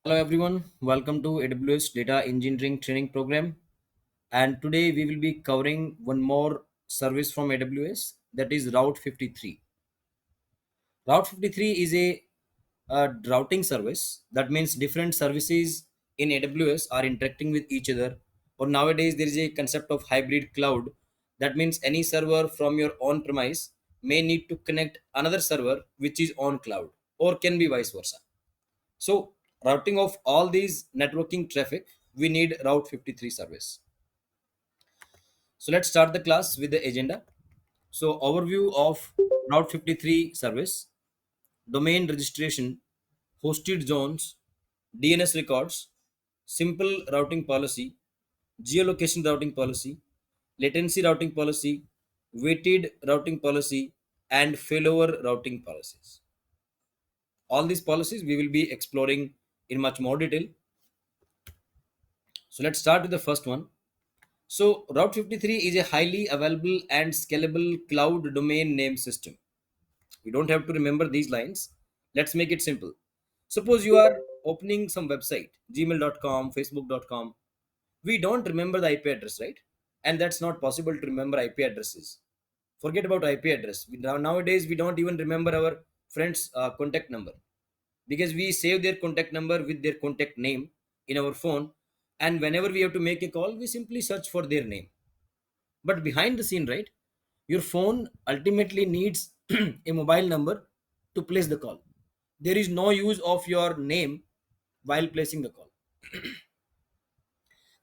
Hello everyone, welcome to AWS Data Engineering Training Program. And today we will be covering one more service from AWS, that is Route 53. Route 53 is a routing service. That means different services in AWS are interacting with each other. Or nowadays there is a concept of hybrid cloud. That means any server from your on premise may need to connect another server which is on cloud, or can be vice versa. So, routing of all these networking traffic, we need Route 53 service. So, let's start the class with the agenda. So, overview of Route 53 service, domain registration, hosted zones, DNS records, simple routing policy, geolocation routing policy, latency routing policy, weighted routing policy, and failover routing policies. All these policies we will be exploring in much more detail. So let's start with the first one. So Route 53 is a highly available and scalable cloud domain name system. We don't have to remember these lines. Let's make it simple. Suppose you are opening some website, gmail.com, facebook.com. We don't remember the IP address, right? And that's not possible to remember IP addresses. Forget about IP address. Nowadays, we don't even remember our friend's contact number, because we save their contact number with their contact name in our phone, and whenever we have to make a call we simply search for their name. But behind the scene, right, your phone ultimately needs a mobile number to place the call. There is no use of your name while placing the call.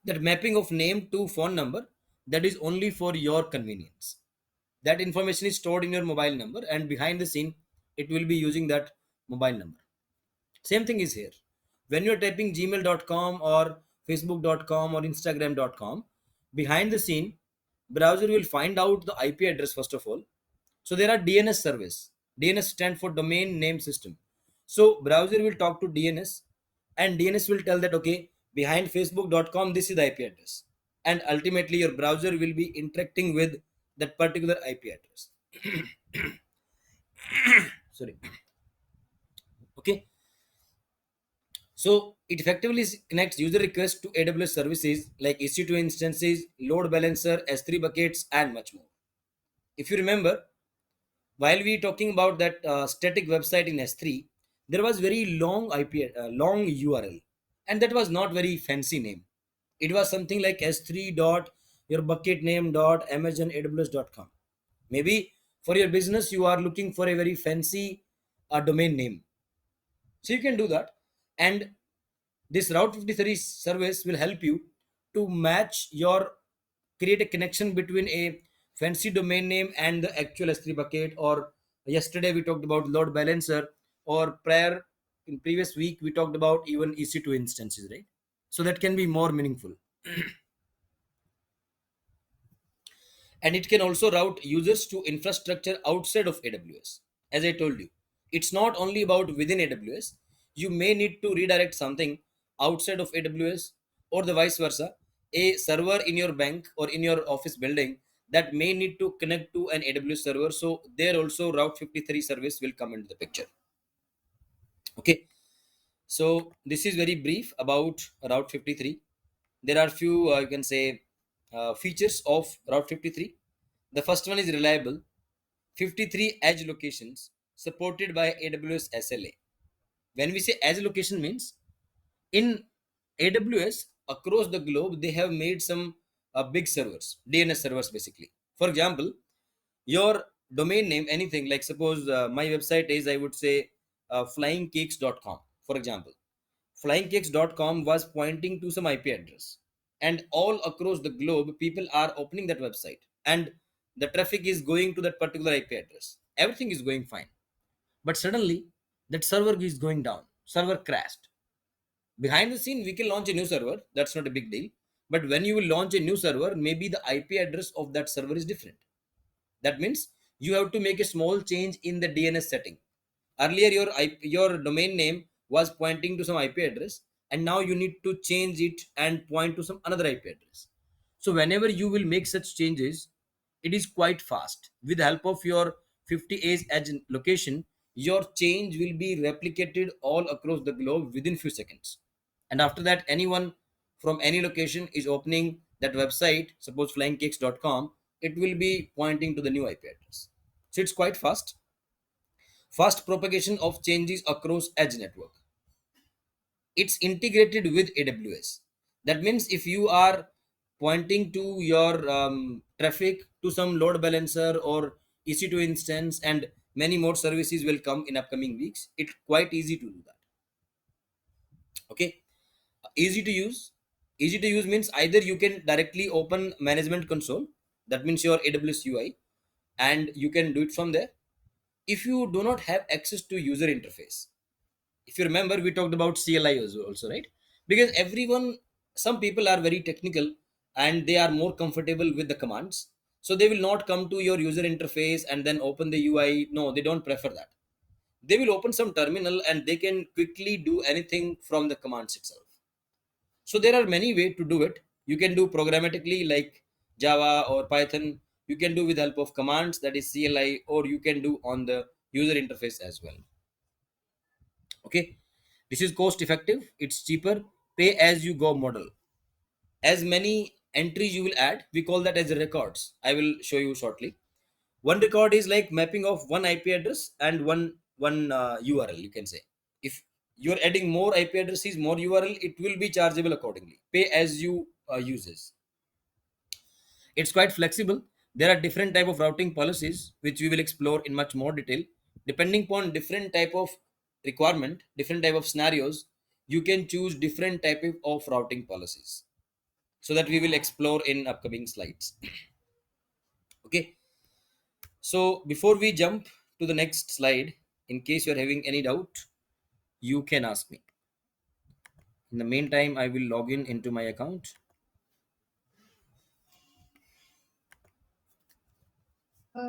That mapping of name to phone number, that is only for your convenience. That information is stored in your mobile number, and behind the scene it will be using that mobile number. Same thing is here. When you're typing gmail.com or facebook.com or instagram.com, behind the scene, browser will find out the IP address first of all. So there are DNS service. DNS stand for domain name system. So browser will talk to DNS, and DNS will tell that okay, behind facebook.com this is the IP address. And ultimately your browser will be interacting with that particular IP address. Sorry. Okay. So it effectively connects user requests to AWS services like EC2 instances, load balancer, S3 buckets, and much more. If you remember, while we talking about that static website in S3, there was very long long URL, and that was not very fancy name. It was something like S3 dot your bucket name dot Amazon AWS.com. Maybe for your business you are looking for a very fancy domain name, so you can do that. And this Route 53 service will help you to match your create a connection between a fancy domain name and the actual S3 bucket. Or yesterday we talked about load balancer, or prior in previous week we talked about even EC2 instances, right? So that can be more meaningful. And it can also route users to infrastructure outside of AWS. As I told you, it's not only about within AWS. You may need to redirect something outside of AWS, or the vice versa. A server in your bank or in your office building that may need to connect to an AWS server, so there also Route 53 service will come into the picture. Okay, so this is very brief about Route 53. There are few you can say features of Route 53. The first one is reliable. 53 edge locations supported by AWS SLA. When we say edge location means, in AWS across the globe they have made some big servers, DNS servers basically. For example, your domain name, anything like suppose my website is, I would say, flyingcakes.com, for example. Flyingcakes.com was pointing to some IP address, and all across the globe people are opening that website, and the traffic is going to that particular IP address. Everything is going fine, but suddenly that server is going down, server crashed. Behind the scene we can launch a new server, that's not a big deal. But when you will launch a new server, maybe the IP address of that server is different. That means you have to make a small change in the DNS setting. Earlier your domain name was pointing to some IP address, and now you need to change it and point to some another IP address. So whenever you will make such changes, it is quite fast. With the help of your 50 edge location, your change will be replicated all across the globe within few seconds. And after that, anyone from any location is opening that website, suppose flyingcakes.com, it will be pointing to the new IP address. So it's quite fast. Fast propagation of changes across edge network. It's integrated with AWS. That means if you are pointing to your traffic to some load balancer or EC2 instance, and many more services will come in upcoming weeks, it's quite easy to do that. Okay, easy to use. Easy to use means either you can directly open management console, that means your AWS UI, and you can do it from there. If you do not have access to user interface, if you remember, we talked about CLI also, right? Because everyone, some people are very technical and they are more comfortable with the commands, so they will not come to your user interface and then open the UI. No, they don't prefer that. They will open some terminal and they can quickly do anything from the commands itself. So there are many ways to do it. You can do programmatically like Java or Python. You can do with help of commands, that is CLI, or you can do on the user interface as well. Okay, this is cost effective, it's cheaper, pay as you go model. As many entries you will add, we call that as records. I will show you shortly. One record is like mapping of one IP address and one URL, you can say. If you're adding more IP addresses, more URL, it will be chargeable accordingly, pay as you uses. It's quite flexible. There are different type of routing policies which we will explore in much more detail. Depending upon different type of requirement, different type of scenarios, you can choose different type of routing policies. So that we will explore in upcoming slides. Okay. So before we jump to the next slide, in case you're having any doubt, you can ask me. In the meantime, I will log in into my account.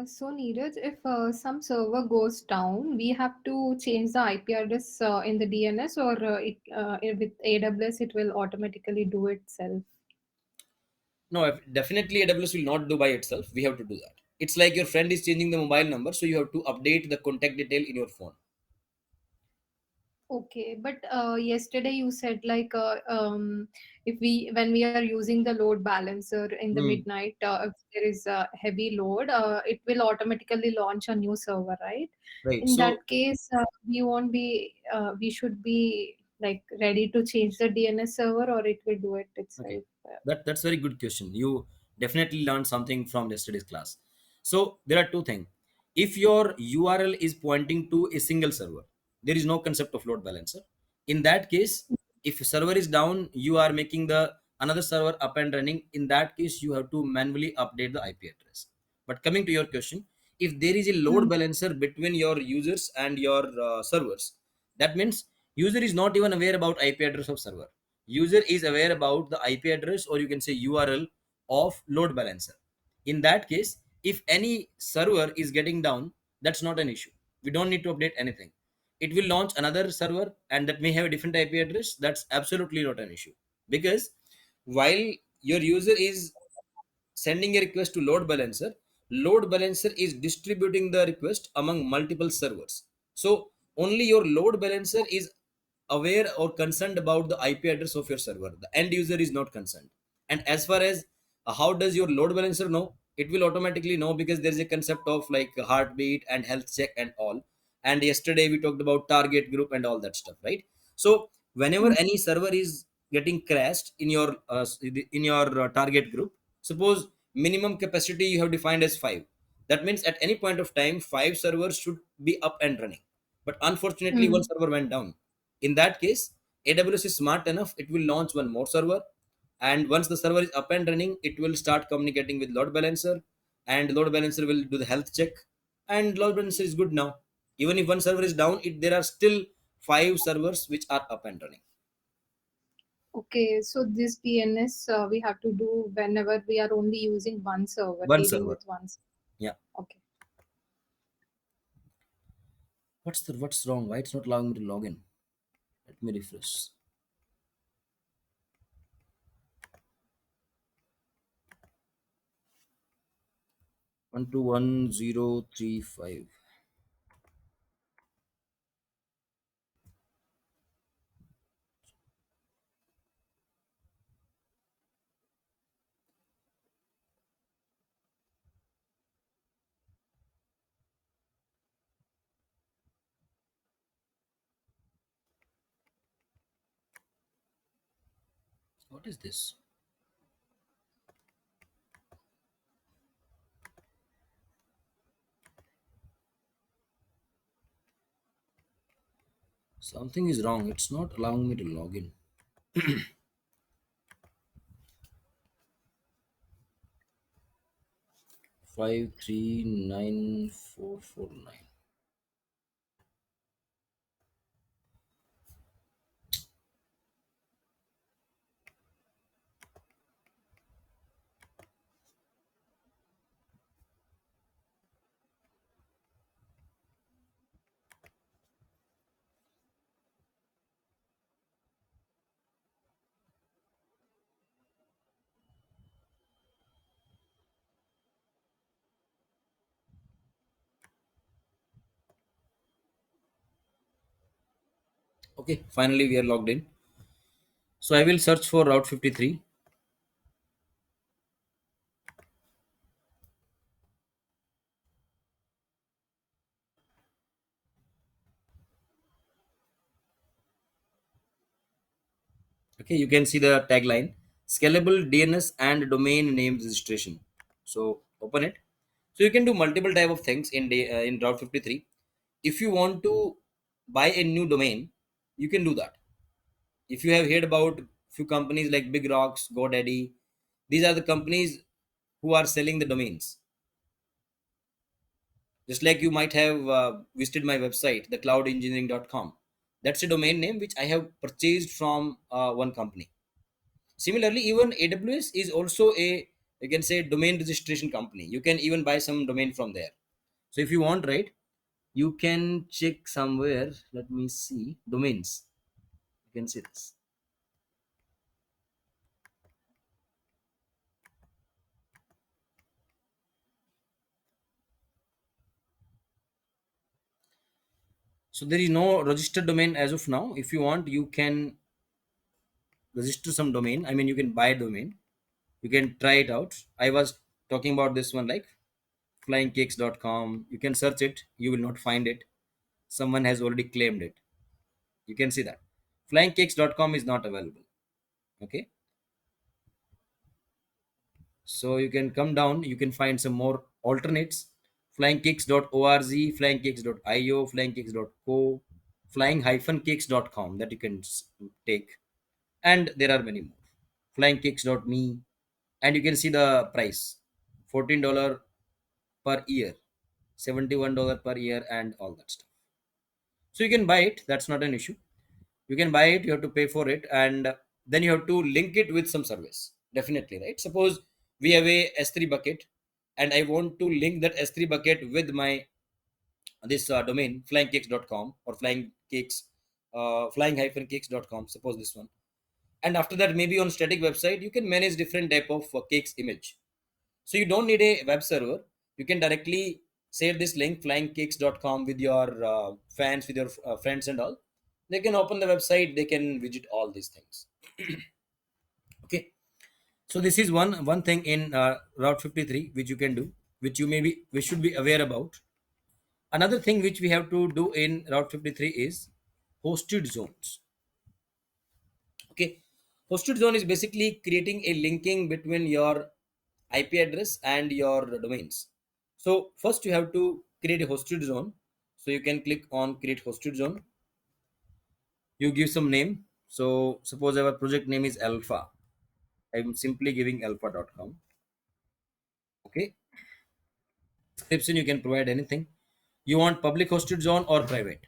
So Neeraj, if some server goes down, we have to change the IP address in the DNS, or with AWS it will automatically do itself. No, definitely AWS will not do by itself. We have to do that. It's like your friend is changing the mobile number, so you have to update the contact detail in your phone. Okay, but yesterday you said like if we when we are using the load balancer in the Hmm. midnight, if there is a heavy load, it will automatically launch a new server, right? Right. In So that case, we won't be we should be like ready to change the DNS server, or it will do it okay, itself. that's very good question. You definitely learned something from yesterday's class. So there are two things. If your URL is pointing to a single server, there is no concept of load balancer. In that case, if server is down, you are making the another server up and running. In that case, you have to manually update the IP address. But coming to your question, if there is a load Mm. balancer between your users and your servers, that means user is not even aware about IP address of server. User is aware about the IP address, or you can say URL of load balancer. In that case, if any server is getting down, that's not an issue. We don't need to update anything. It will launch another server and that may have a different IP address. That's absolutely not an issue, because while your user is sending a request to load balancer is distributing the request among multiple servers. So only your load balancer is aware or concerned about the IP address of your server. The end user is not concerned. And as far as how does your load balancer know, it will automatically know, because there is a concept of like heartbeat and health check and all. And yesterday we talked about target group and all that stuff, right? So whenever Mm. any server is getting crashed in your target group, suppose minimum capacity you have defined as 5, that means at any point of time 5 servers should be up and running, but unfortunately one Mm. server went down. In that case, AWS is smart enough, it will launch one more server, and once the server is up and running, it will start communicating with load balancer, and load balancer will do the health check, and load balancer is good now. Even if one server is down, there are still 5 servers which are up and running. Okay, so this DNS we have to do whenever we are only using one server, One dealing server. with one. Yeah. Okay. What's wrong? Why it's not allowing me to log in? Let me refresh. 121035. What is this? Something is wrong. It's not allowing me to log in. 539449. Okay, finally we are logged in. So I will search for Route 53. Okay, you can see the tagline: scalable DNS and domain name registration. So open it. So you can do multiple type of things in Route 53. If you want to buy a new domain, you can do that. If you have heard about few companies like Big Rocks, GoDaddy, these are the companies who are selling the domains. Just like you might have visited my website, thecloudengineering.com. That's a domain name which I have purchased from one company. Similarly, even AWS is also a, you can say, domain registration company. You can even buy some domain from there. So if you want, right, you can check somewhere. Let me see domains. You can see this. So there is no registered domain as of now. If you want, you can register some domain. I mean, you can buy a domain. You can try it out. I was talking about this one, like flyingcakes.com. You can search it. You will not find it. Someone has already claimed it. You can see that flyingcakes.com is not available. Okay, so you can come down. You can find some more alternates: flyingkicks.org, flyingkicks.io, flyingkicks.co, flying-cakes.com that you can take, and there are many more. Flyingkicks.me, and you can see the price: $14 per year, $71 per year, and all that stuff. So you can buy it. That's not an issue. You can buy it. You have to pay for it, and then you have to link it with some service. Definitely, right? Suppose we have a S3 bucket, and I want to link that S3 bucket with my this domain flyingcakes.com or flying-cakes.com. Suppose this one, and after that, maybe on static website, you can manage different type of cakes image. So you don't need a web server. You can directly share this link flyingcakes.com with your fans, with your friends and all. They can open the website, they can visit all these things. Okay, so this is one thing in Route 53 which you can do, which you maybe we should be aware about. Another thing which we have to do in Route 53 is hosted zones. Okay, hosted zone is basically creating a linking between your IP address and your domains. So first you have to create a hosted zone. So you can click on create hosted zone. You give some name. So suppose our project name is alpha. I'm simply giving alpha.com. Okay, description you can provide anything. You want public hosted zone or private?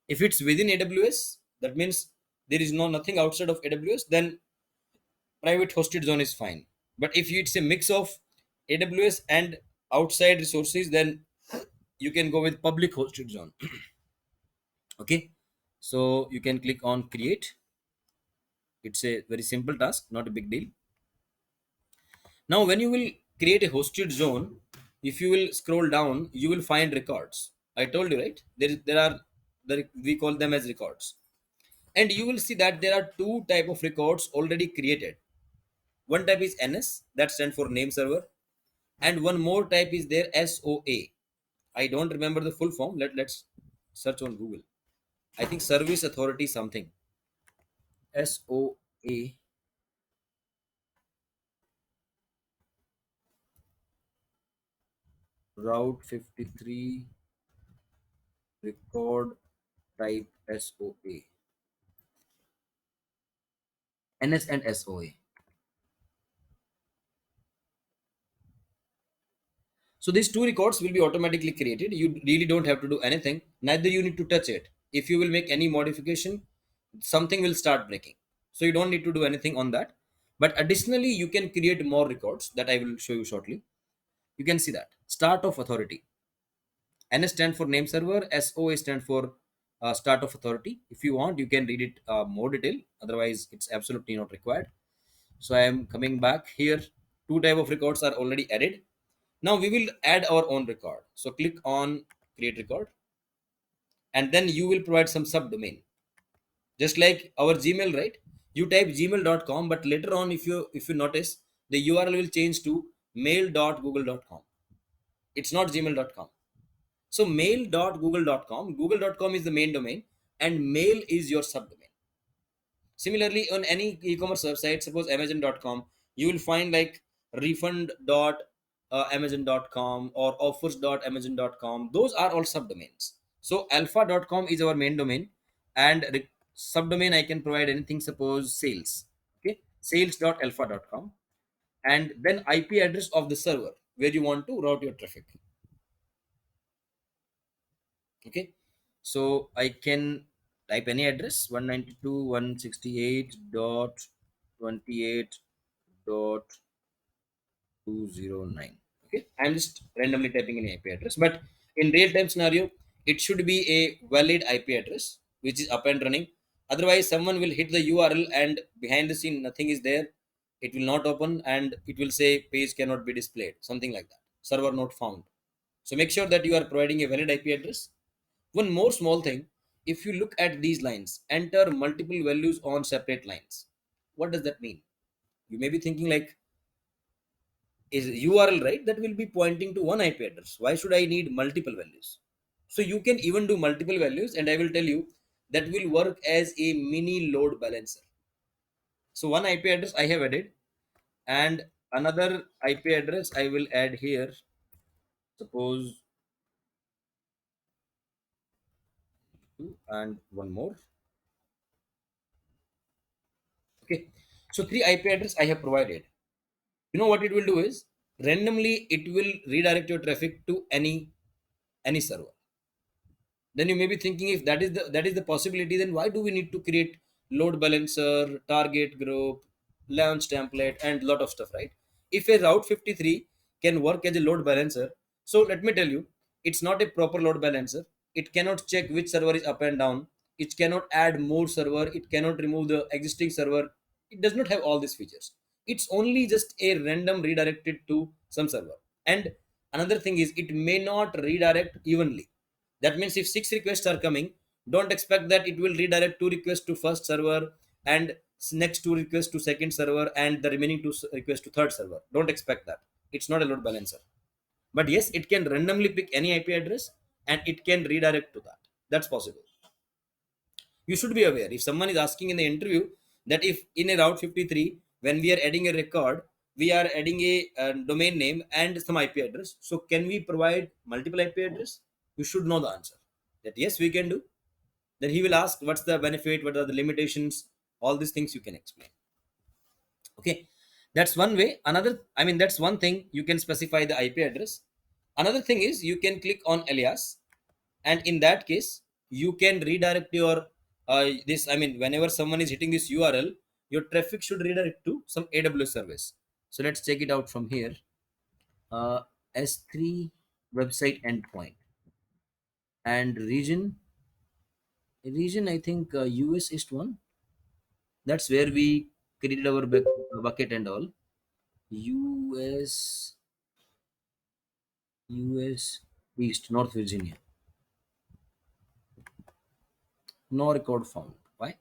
If it's within AWS, that means there is no nothing outside of AWS, then private hosted zone is fine. But if it's a mix of AWS and outside resources, then you can go with public hosted zone. Okay, so you can click on create. It's a very simple task, not a big deal. Now when you will create a hosted zone, if you will scroll down, you will find records. I told you, right, there we call them as records. And you will see that there are two type of records already created. One type is NS, that stands for name server, and one more type is there, SOA. I don't remember the full form. Let's search on Google. I think service authority something. SOA. route 53 record type SOA, NS and SOA. So these two records will be automatically created. You really don't have to do anything. Neither you need to touch it. If you will make any modification, something will start breaking. So you don't need to do anything on that. But additionally, you can create more records that I will show you shortly. You can see that start of authority. NS stand for name server. SOA stand for start of authority. If you want, you can read it more detail. Otherwise, it's absolutely not required. So I am coming back here. Two type of records are already added. Now we will add our own record. So click on create record, and then you will provide some subdomain. Just like our Gmail, right? You type gmail.com, but later on, if you notice, the URL will change to mail.google.com. It's not gmail.com. So mail.google.com, google.com is the main domain, and mail is your subdomain. Similarly, on any e-commerce website, suppose amazon.com, you will find like refund.amazon.com or offers.amazon.com. Those are all subdomains. So alpha.com is our main domain, and subdomain I can provide anything, suppose sales. Okay, sales.alpha.com, and then IP address of the server where you want to route your traffic. Okay, so I can type any address 192.168.28.209. Okay, I'm just randomly typing an IP address, but in real time scenario it should be a valid IP address which is up and running. Otherwise someone will hit the URL and behind the scene nothing is there. It will not open and it will say page cannot be displayed, something like that, server not found. So make sure that you are providing a valid IP address. One more small thing, if you look at these lines, enter multiple values on separate lines. What does that mean? You may be thinking like, is URL right? That will be pointing to one IP address. Why should I need multiple values? So you can even do multiple values, and I will tell you that will work as a mini load balancer. So one IP address I have added, and another IP address I will add here. Suppose two and one more. Okay. So three IP address I have provided. You know what it will do is randomly it will redirect your traffic to any server. Then you may be thinking, if that is the possibility, then why do we need to create load balancer, target group, launch template, and lot of stuff, right? If a route 53 can work as a load balancer, so let me tell you, it's not a proper load balancer. It cannot check which server is up and down. It cannot add more server. It cannot remove the existing server. It does not have all these features. It's only just a random redirected to some server. And another thing is, it may not redirect evenly. That means if six requests are coming, don't expect that it will redirect two requests to first server and next two requests to second server and the remaining two requests to third server. Don't expect that. It's not a load balancer. But yes, it can randomly pick any IP address and it can redirect to that. That's possible. You should be aware, if someone is asking in the interview that if in a route 53, when we are adding a record, we are adding a domain name and some IP address, so can we provide multiple IP address? You should know the answer, that yes, we can do. Then he will ask what's the benefit, what are the limitations, all these things you can explain. Okay, that's one way. Another, I mean, that's one thing, you can specify the IP address. Another thing is you can click on alias, and in that case you can redirect your this, I mean, whenever someone is hitting this URL, your traffic should redirect to some AWS service. So let's check it out from here. S3 website endpoint and region I think US East one. That's where we created our bucket and all. US US East, North Virginia. No record found. Why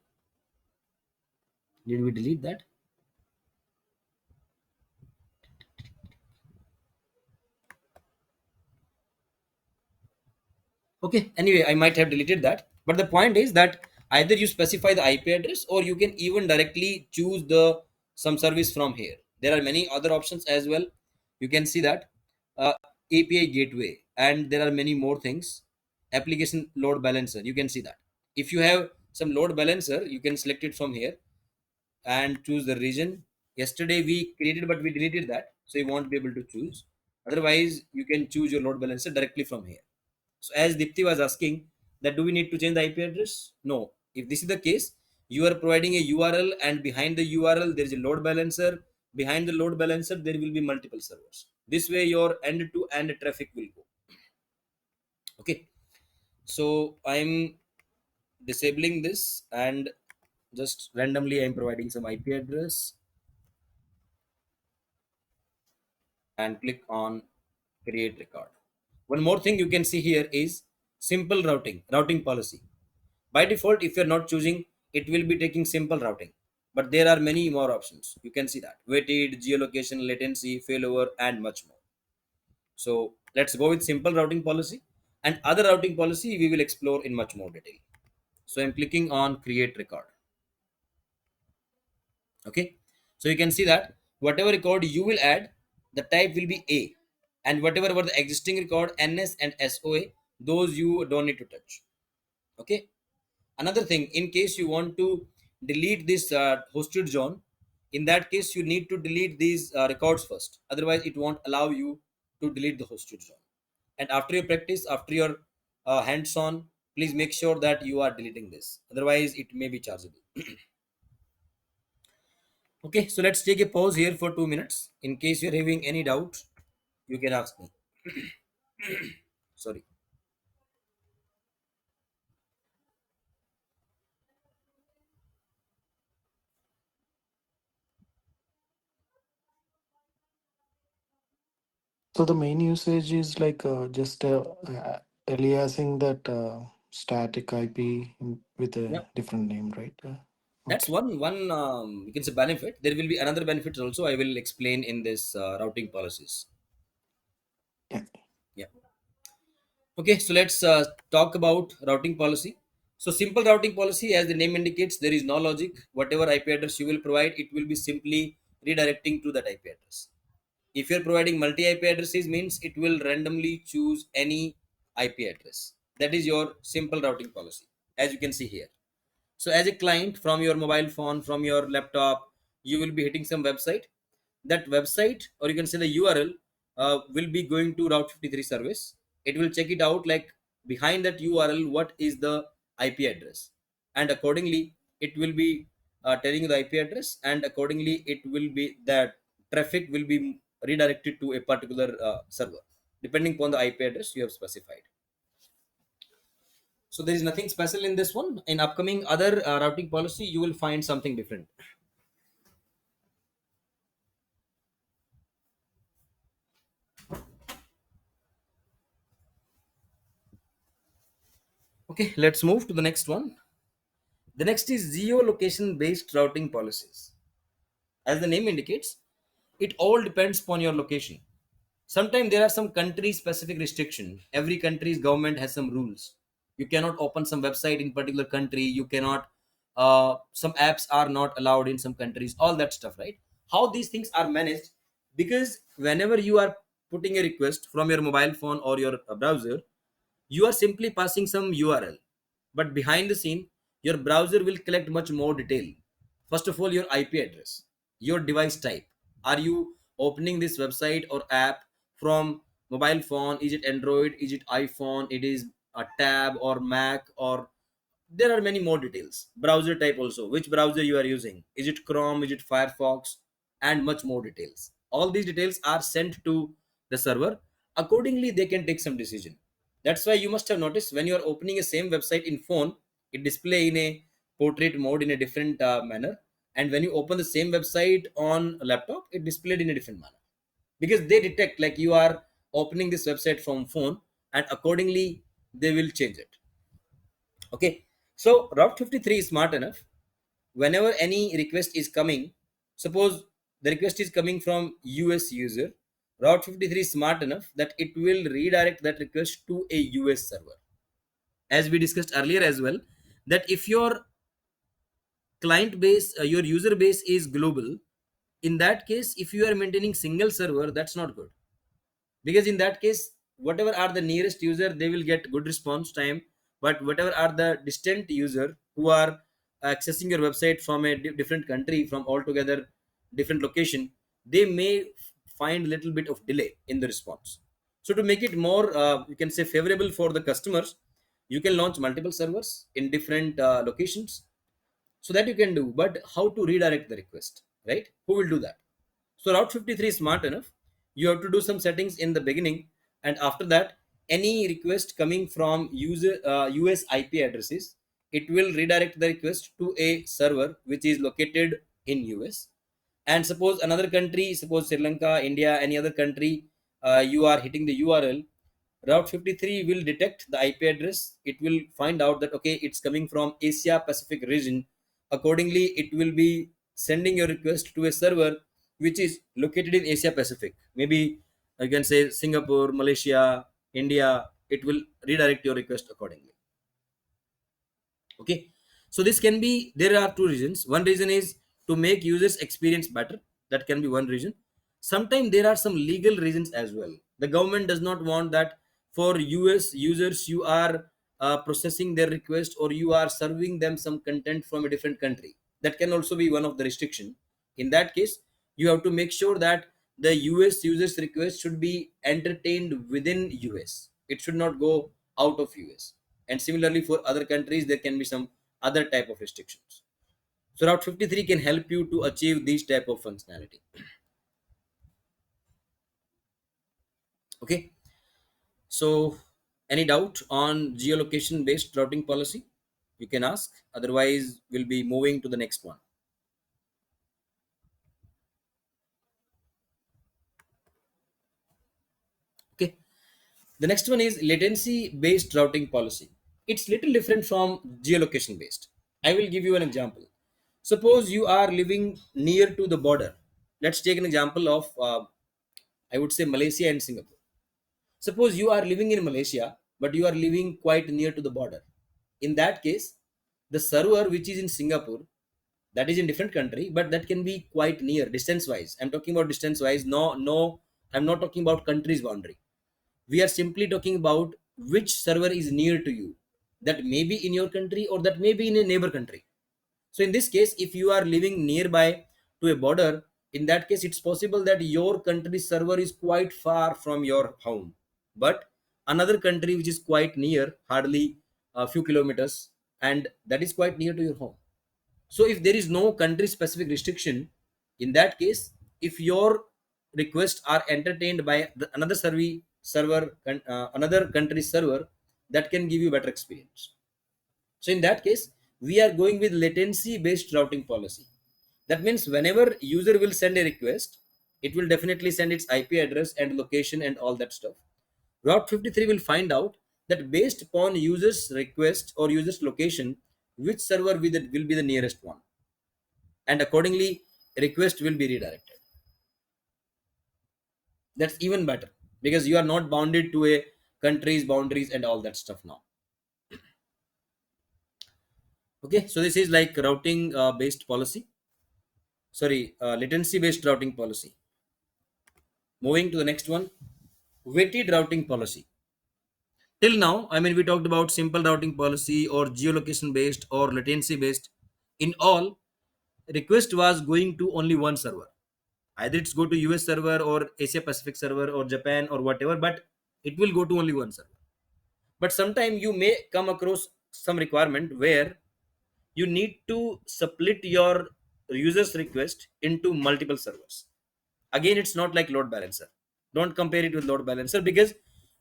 did we delete that? Okay, anyway, I might have deleted that, but the point is that either you specify the IP address or you can even directly choose the some service from here. There are many other options as well. You can see that API gateway, and there are many more things. Application load balancer, you can see that. If you have some load balancer, you can select it from here and choose the region. Yesterday we created but we deleted that, so you won't be able to choose. Otherwise you can choose your load balancer directly from here. So as Dipti was asking, that do we need to change the IP address? No. If this is the case, you are providing a URL, and behind the URL there is a load balancer. Behind the load balancer there will be multiple servers. This way your end to end traffic will go. Okay. So I'm disabling this, and just randomly I'm providing some IP address and click on create record. One more thing you can see here is simple routing policy. By default, if you're not choosing, it will be taking simple routing. But there are many more options. You can see that weighted, geolocation, latency, failover, and much more. So let's go with simple routing policy, and other routing policy we will explore in much more detail. So I'm clicking on create record. Okay. So you can see that whatever record you will add, the type will be A, and whatever were the existing record NS and SOA, those you don't need to touch. Okay. Another thing, in case you want to delete this hosted zone, in that case you need to delete these records first. Otherwise it won't allow you to delete the hosted zone. And after your practice, after your hands on, please make sure that you are deleting this. Otherwise it may be chargeable. Okay, so let's take a pause here for 2 minutes. In case you're having any doubt, you can ask me. Sorry. So the main usage is like just aliasing that static IP with a Yeah, different name, right? that's Okay. one you can say benefit. There will be another benefit also. I will explain in this routing policies. Yeah. Yeah. Okay, so let's talk about routing policy. So simple routing policy, as the name indicates, there is no logic. Whatever IP address you will provide, it will be simply redirecting to that IP address. If you're providing multi IP addresses, means it will randomly choose any IP address. That is your simple routing policy, as you can see here. So as a client, from your mobile phone, from your laptop, you will be hitting some website. That website, or you can say the URL, will be going to Route 53 service. It will check it out, like behind that URL what is the IP address, and accordingly it will be telling you the IP address, and accordingly it will be that traffic will be redirected to a particular server depending upon the IP address you have specified. So there is nothing special in this one. In upcoming other routing policy, you will find something different. Okay, let's move to the next one. The next is geolocation based routing policies. As the name indicates, it all depends upon your location. Sometimes there are some country specific restriction. Every country's government has some rules. You cannot open some website in particular country. You cannot. Some apps are not allowed in some countries. All that stuff, right? How these things are managed? Because whenever you are putting a request from your mobile phone or your browser, you are simply passing some URL, but behind the scene your browser will collect much more detail. First of all, your IP address, your device type. Are you opening this website or app from mobile phone? Is it Android? Is it iPhone? It is a tab or Mac, or there are many more details. Browser type also, which browser you are using, is it Chrome, is it Firefox, and much more details. All these details are sent to the server. Accordingly they can take some decision. That's why you must have noticed, when you are opening a same website in phone, it display in a portrait mode in a different manner, and when you open the same website on a laptop, it displayed in a different manner, because they detect like you are opening this website from phone, and accordingly they will change it. Okay. So Route 53 is smart enough. Whenever any request is coming, suppose the request is coming from US user, Route 53 is smart enough that it will redirect that request to a US server. As we discussed earlier as well, that if your client base, your user base is global, in that case, if you are maintaining single server, that's not good. because in that case, whatever are the nearest user, they will get good response time, but whatever are the distant user who are accessing your website from a different country, from altogether different location, they may find little bit of delay in the response. So to make it more you can say favorable for the customers, you can launch multiple servers in different locations. So that you can do, but how to redirect the request, right? Who will do that? So Route 53 is smart enough. You have to do some settings in the beginning, and after that, any request coming from user US IP addresses, it will redirect the request to a server which is located in US. And suppose another country, suppose Sri Lanka, India, any other country, you are hitting the URL, Route 53 will detect the IP address. It will find out that okay, it's coming from Asia Pacific region. Accordingly, it will be sending your request to a server which is located in Asia Pacific. Maybe I can say Singapore, Malaysia, India. It will redirect your request accordingly. Okay, so this can be, there are two reasons. One reason is to make users experience better. That can be one reason. Sometimes there are some legal reasons as well. The government does not want that for US users you are processing their request, or you are serving them some content from a different country. That can also be one of the restriction. In that case, you have to make sure that the US users request should be entertained within US. It should not go out of US. And similarly for other countries, there can be some other type of restrictions. So Route 53 can help you to achieve these type of functionality. Okay, so any doubt on geolocation based routing policy, you can ask, otherwise we'll be moving to the next one. Okay, the next one is latency based routing policy. It's little different from geolocation based. I will give you an example. Suppose you are living near to the border. Let's take an example of I would say Malaysia and Singapore. Suppose you are living in Malaysia, but you are living quite near to the border. In that case, the server which is in Singapore, that is in different country, but that can be quite near distance wise. I'm talking about distance wise. No, no, I'm not talking about country's boundary. We are simply talking about which server is near to you. That may be in your country or that may be in a neighbor country. So in this case, if you are living nearby to a border, in that case, it's possible that your country's server is quite far from your home, but another country which is quite near, hardly a few kilometers, and that is quite near to your home. So if there is no country specific restriction, in that case, if your requests are entertained by another another country's server, that can give you better experience. So in that case, we are going with latency based routing policy. That means whenever user will send a request, it will definitely send its IP address and location and all that stuff. Route 53 will find out that based upon user's request or user's location, which server will be the nearest one. And accordingly, request will be redirected. That's even better because you are not bounded to a country's boundaries and all that stuff now. Okay, so this is like routing based policy. Sorry, latency based routing policy. Moving to the next one, weighted routing policy. Till now, I mean, we talked about simple routing policy or geolocation based or latency based. In all, request was going to only one server. Either it's go to US server or Asia Pacific server or Japan or whatever, but it will go to only one server. But sometime you may come across some requirement where you need to split your user's request into multiple servers. Again, it's not like load balancer. Don't compare it with load balancer because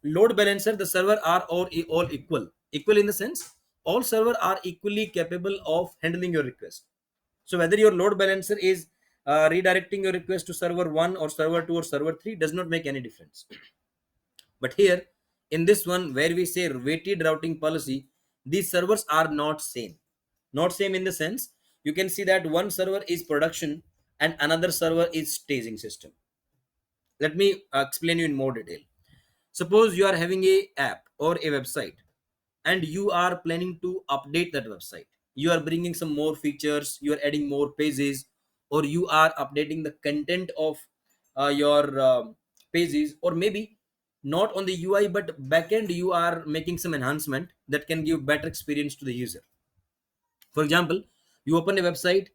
load balancer, the server are all equal in the sense all server are equally capable of handling your request. So whether your load balancer is redirecting your request to server 1 or server 2 or server 3 does not make any difference. But here in this one where we say weighted routing policy, these servers are not same. Not same in the sense you can see that one server is production and another server is staging system. Let me explain you in more detail. Suppose you are having a app or a website and you are planning to update that website. You are bringing some more features, you are adding more pages, or you are updating the content of your pages, or maybe not on the UI but backend you are making some enhancement that can give better experience to the user. For example, you open a website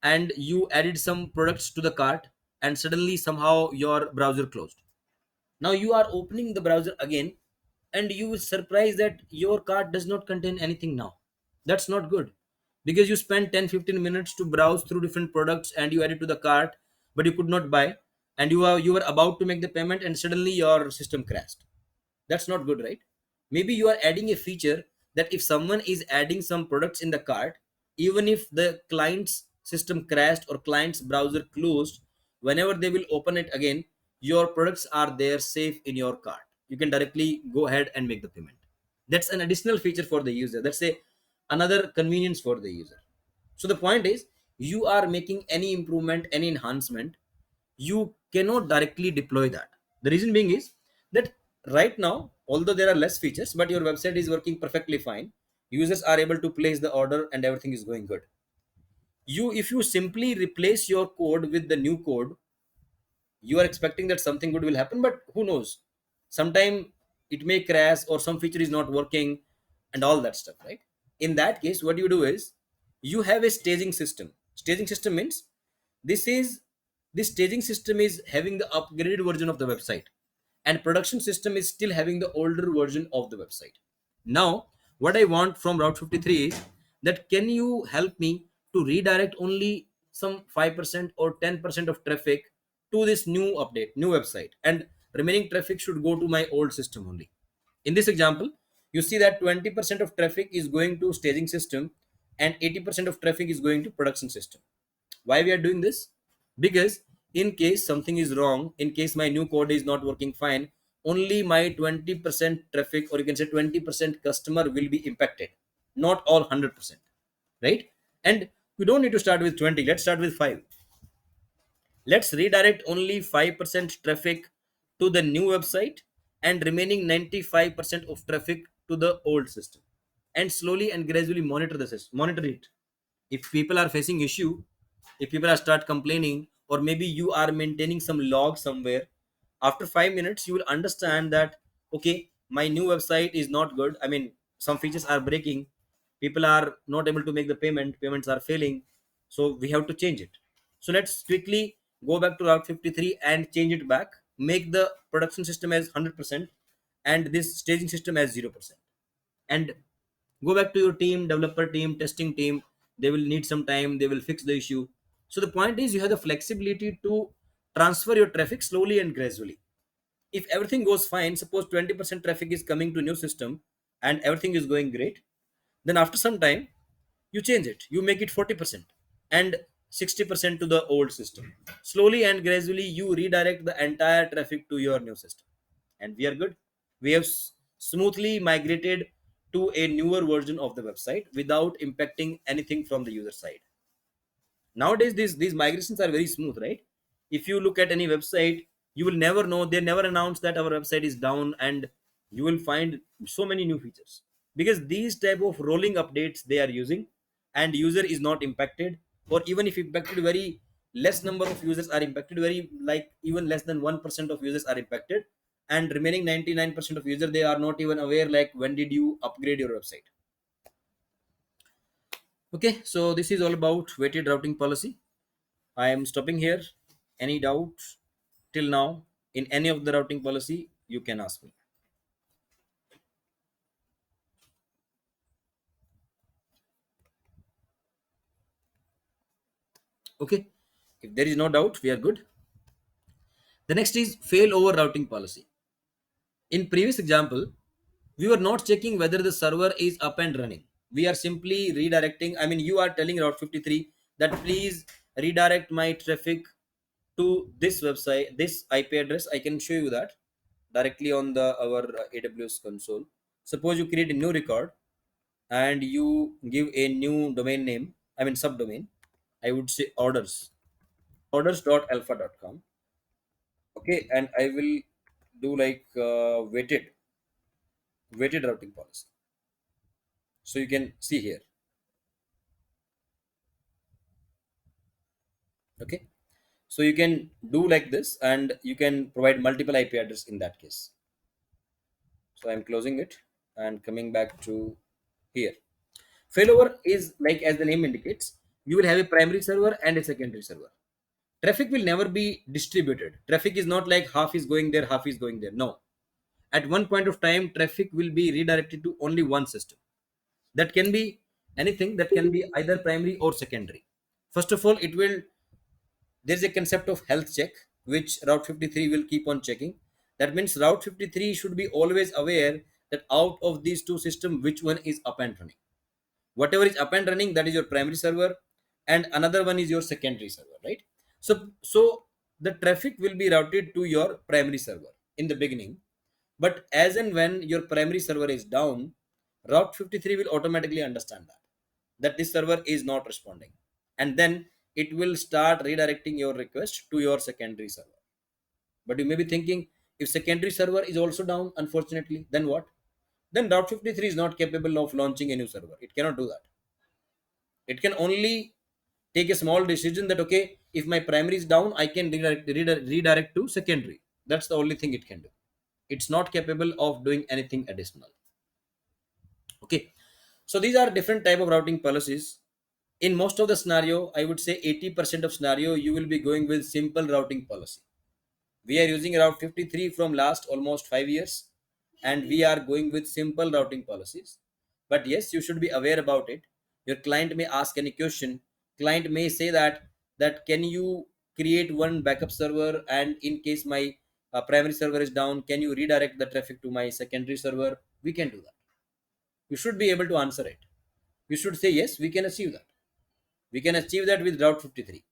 and you added some products to the cart, and suddenly somehow your browser closed. Now you are opening the browser again, and you will surprise that your cart does not contain anything now. That's not good, because you spent 10-15 minutes to browse through different products and you added to the cart, but you could not buy, and you were about to make the payment and suddenly your system crashed. That's not good, right? Maybe you are adding a feature that if someone is adding some products in the cart, even if the client's system crashed or client's browser closed, whenever they will open it again, your products are there safe in your cart. You can directly go ahead and make the payment. That's an additional feature for the user. That's a another convenience for the user. So the point is, you are making any improvement, any enhancement, you cannot directly deploy that. The reason being is that right now, although there are less features, but your website is working perfectly fine, users are able to place the order and everything is going good. You, if you simply replace your code with the new code, you are expecting that something good will happen, but who knows, sometime it may crash or some feature is not working and all that stuff, right? In that case, what you do is, you have a staging system. Staging system means, this is this staging system is having the upgraded version of the website, and production system is still having the older version of the website. Now, what I want from Route 53 is that can you help me to redirect only some 5% or 10% of traffic to this new update, new website, and remaining traffic should go to my old system only. In this example, you see that 20% of traffic is going to staging system and 80% of traffic is going to production system. Why we are doing this? Because in case something is wrong, in case my new code is not working fine, only my 20% traffic, or you can say 20% customer will be impacted, not all 100%, right? And we don't need to start with 20, let's start with 5. Let's redirect only 5% traffic to the new website and remaining 95% of traffic to the old system, and slowly and gradually monitor the system, monitor it. If people are facing issue, if people are start complaining, or maybe you are maintaining some log somewhere, after 5 minutes you will understand that, okay, my new website is not good. I mean, some features are breaking, people are not able to make the payments are failing, so we have to change it. So let's quickly go back to Route 53 and change it back, make the production system as 100% and this staging system as 0%, and go back to your team, developer team, testing team. They will need some time, they will fix the issue. So the point is, you have the flexibility to transfer your traffic slowly and gradually. If everything goes fine, suppose 20% traffic is coming to new system and everything is going great, then after some time you change it, you make it 40% and 60% to the old system. Slowly and gradually you redirect the entire traffic to your new system, and we are good. We have smoothly migrated to a newer version of the website without impacting anything from the user side. Nowadays these migrations are very smooth, right? If you look at any website, you will never know, they never announce that our website is down, and you will find so many new features, because these type of rolling updates they are using, and user is not impacted, or even if impacted, very less number of users are impacted, very like even less than 1% of users are impacted, and remaining 99% of users, they are not even aware like when did you upgrade your website. Okay, so this is all about weighted routing policy. I am stopping here. Any doubts till now in any of the routing policy, you can ask me. Okay. If there is no doubt, we are good. The next is failover routing policy. In previous example, we were not checking whether the server is up and running. We are simply redirecting. I mean, you are telling Route 53 that please redirect my traffic to this website, this IP address. I can show you that directly on the our AWS console. Suppose you create a new record and you give a new domain name, I mean subdomain. I would say orders.alpha.com. Okay, and I will do like weighted routing policy. So you can see here. Okay, so you can do like this, and you can provide multiple IP address in that case. So I'm closing it and coming back to here. Failover is like as the name indicates, you will have a primary server and a secondary server. Traffic will never be distributed. Traffic is not like half is going there, half is going there. No. At one point of time, traffic will be redirected to only one system. That can be anything, that can be either primary or secondary. First of all, it will there's a concept of health check which route 53 will keep on checking. That means route 53 should be always aware that out of these two systems which one is up and running. Whatever is up and running, that is your primary server, and another one is your secondary server, right? So the traffic will be routed to your primary server in the beginning, but as and when your primary server is down, route 53 will automatically understand that this server is not responding, and then it will start redirecting your request to your secondary server. But you may be thinking, if secondary server is also down, unfortunately, then what? Then route 53 is not capable of launching a new server. It cannot do that. It can only take a small decision that okay, if my primary is down, I can redirect to secondary. That's the only thing it can do. It's not capable of doing anything additional. Okay, so these are different type of routing policies. In most of the scenario, I would say 80% of scenario you will be going with simple routing policy. We are using route 53 from last almost 5 years, and we are going with simple routing policies. But yes, you should be aware about it. Your client may ask any question. Client may say that can you create one backup server, and in case my primary server is down, can you redirect the traffic to my secondary server? We can do that. You should be able to answer it. You should say yes, we can achieve that. We can achieve that with route 53.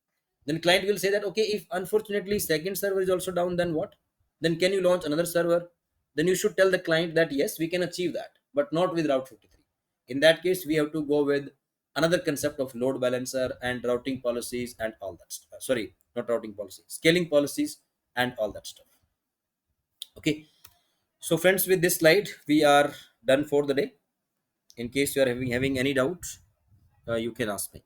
Then client will say that okay, if unfortunately second server is also down, then what? Then can you launch another server? Then you should tell the client that yes, we can achieve that, but not with route 53. In that case, we have to go with another concept of load balancer and routing policies and all that stuff. Sorry, not routing policies, scaling policies and all that stuff. Okay, so friends, with this slide we are done for the day. In case you are having any doubts, you can ask me.